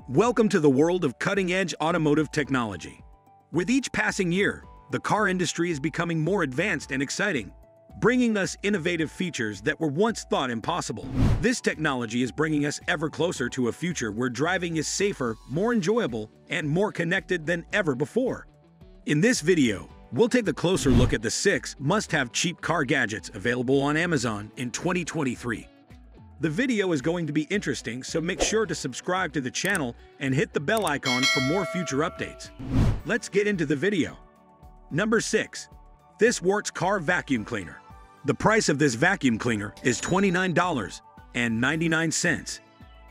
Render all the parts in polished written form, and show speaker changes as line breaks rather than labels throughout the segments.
Welcome to the world of cutting-edge automotive technology. With each passing year, the car industry is becoming more advanced and exciting, bringing us innovative features that were once thought impossible. This technology is bringing us ever closer to a future where driving is safer, more enjoyable, and more connected than ever before. In this video, we'll take a closer look at the 6 must-have cheap car gadgets available on Amazon in 2023. The video is going to be interesting, so make sure to subscribe to the channel and hit the bell icon for more future updates. Let's get into the video. Number 6. ThisWorx Car Vacuum Cleaner. The price of this vacuum cleaner is $29.99.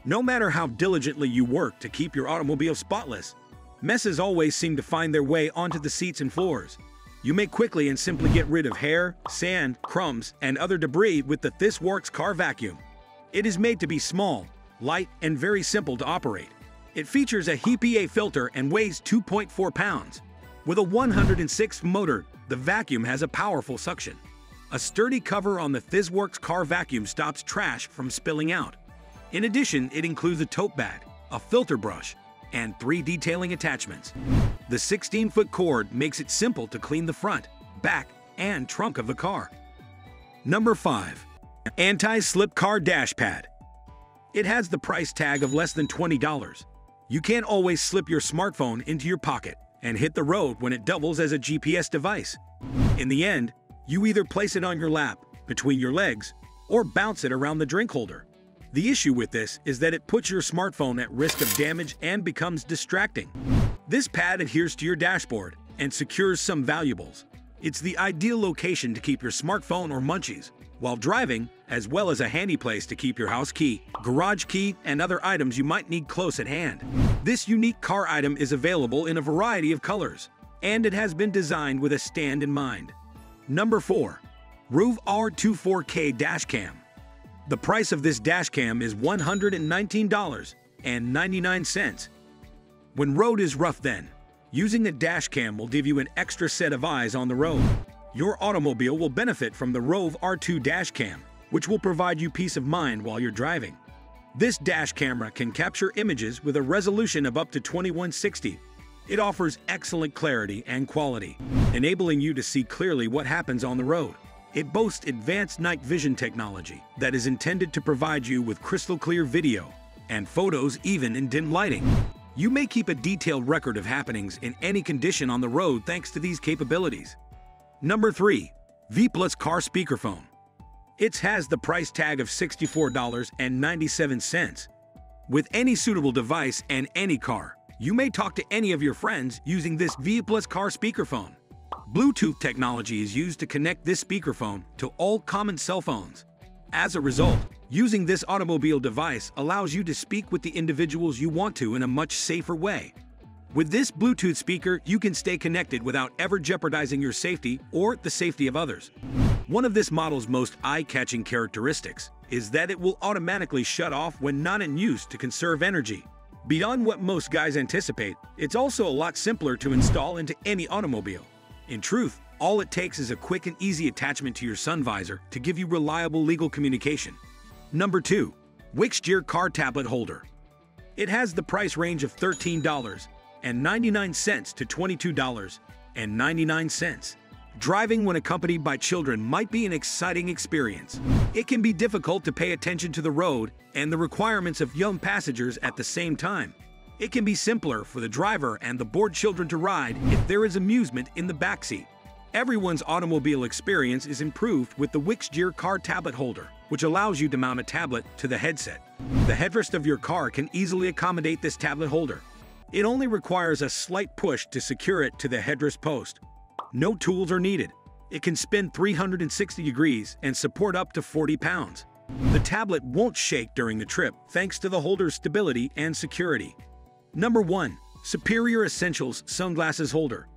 No matter how diligently you work to keep your automobile spotless, messes always seem to find their way onto the seats and floors. You may quickly and simply get rid of hair, sand, crumbs, and other debris with the ThisWorx Car Vacuum. It is made to be small, light, and very simple to operate. It features a HEPA filter and weighs 2.4 pounds. With a 106 motor, the vacuum has a powerful suction. A sturdy cover on the ThisWorx Car Vacuum stops trash from spilling out. In addition, it includes a tote bag, a filter brush, and 3 detailing attachments. The 16-foot cord makes it simple to clean the front, back, and trunk of the car. Number 5. Anti-slip car dash pad. It has the price tag of less than $20. You can't always slip your smartphone into your pocket and hit the road when it doubles as a GPS device. In the end, you either place it on your lap, between your legs, or bounce it around the drink holder. The issue with this is that it puts your smartphone at risk of damage and becomes distracting. This pad adheres to your dashboard and secures some valuables. It's the ideal location to keep your smartphone or munchies while driving, as well as a handy place to keep your house key, garage key, and other items you might need close at hand. This unique car item is available in a variety of colors, and it has been designed with a stand in mind. Number 4. ROVE R24K Dashcam. The price of this dashcam is $119.99. When road is rough then, using a dashcam will give you an extra set of eyes on the road. Your automobile will benefit from the ROVE R2 Dashcam, which will provide you peace of mind while you're driving. This dash camera can capture images with a resolution of up to 2160. It offers excellent clarity and quality, enabling you to see clearly what happens on the road. It boasts advanced night vision technology that is intended to provide you with crystal clear video and photos even in dim lighting. You may keep a detailed record of happenings in any condition on the road thanks to these capabilities. Number 3. V+ Car Speakerphone. It has the price tag of $64.97. With any suitable device and any car, you may talk to any of your friends using this V+ Car Speakerphone. Bluetooth technology is used to connect this speakerphone to all common cell phones. As a result, using this automobile device allows you to speak with the individuals you want to in a much safer way. With this Bluetooth speaker, you can stay connected without ever jeopardizing your safety or the safety of others. One of this model's most eye-catching characteristics is that it will automatically shut off when not in use to conserve energy. Beyond what most guys anticipate, it's also a lot simpler to install into any automobile. In truth, all it takes is a quick and easy attachment to your sun visor to give you reliable legal communication. Number 2. WixGear Car Tablet Holder. It has the price range of $13.99 to $22.99. Driving when accompanied by children might be an exciting experience. It can be difficult to pay attention to the road and the requirements of young passengers at the same time. It can be simpler for the driver and the bored children to ride if there is amusement in the backseat. Everyone's automobile experience is improved with the WixGear Car Tablet Holder, which allows you to mount a tablet to the headset. The headrest of your car can easily accommodate this tablet holder. It only requires a slight push to secure it to the headrest post. No tools are needed. It can spin 360 degrees and support up to 40 pounds. The tablet won't shake during the trip thanks to the holder's stability and security. Number 1. Superior Essentials Sunglasses Holder.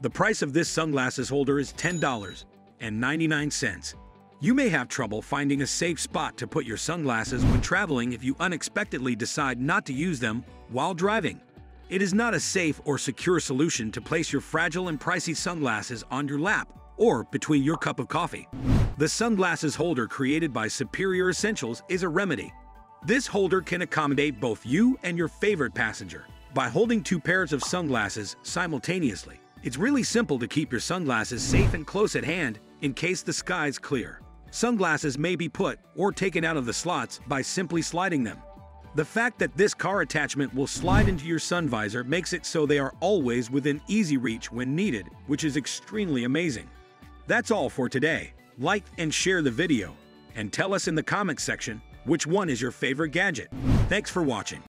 The price of this sunglasses holder is $10.99. You may have trouble finding a safe spot to put your sunglasses when traveling if you unexpectedly decide not to use them while driving. It is not a safe or secure solution to place your fragile and pricey sunglasses on your lap or between your cup of coffee. The sunglasses holder created by Superior Essentials is a remedy. This holder can accommodate both you and your favorite passenger by holding two pairs of sunglasses simultaneously. It's really simple to keep your sunglasses safe and close at hand in case the sky's clear. Sunglasses may be put or taken out of the slots by simply sliding them. The fact that this car attachment will slide into your sun visor makes it so they are always within easy reach when needed, which is extremely amazing. That's all for today. Like and share the video, and tell us in the comments section which one is your favorite gadget. Thanks for watching.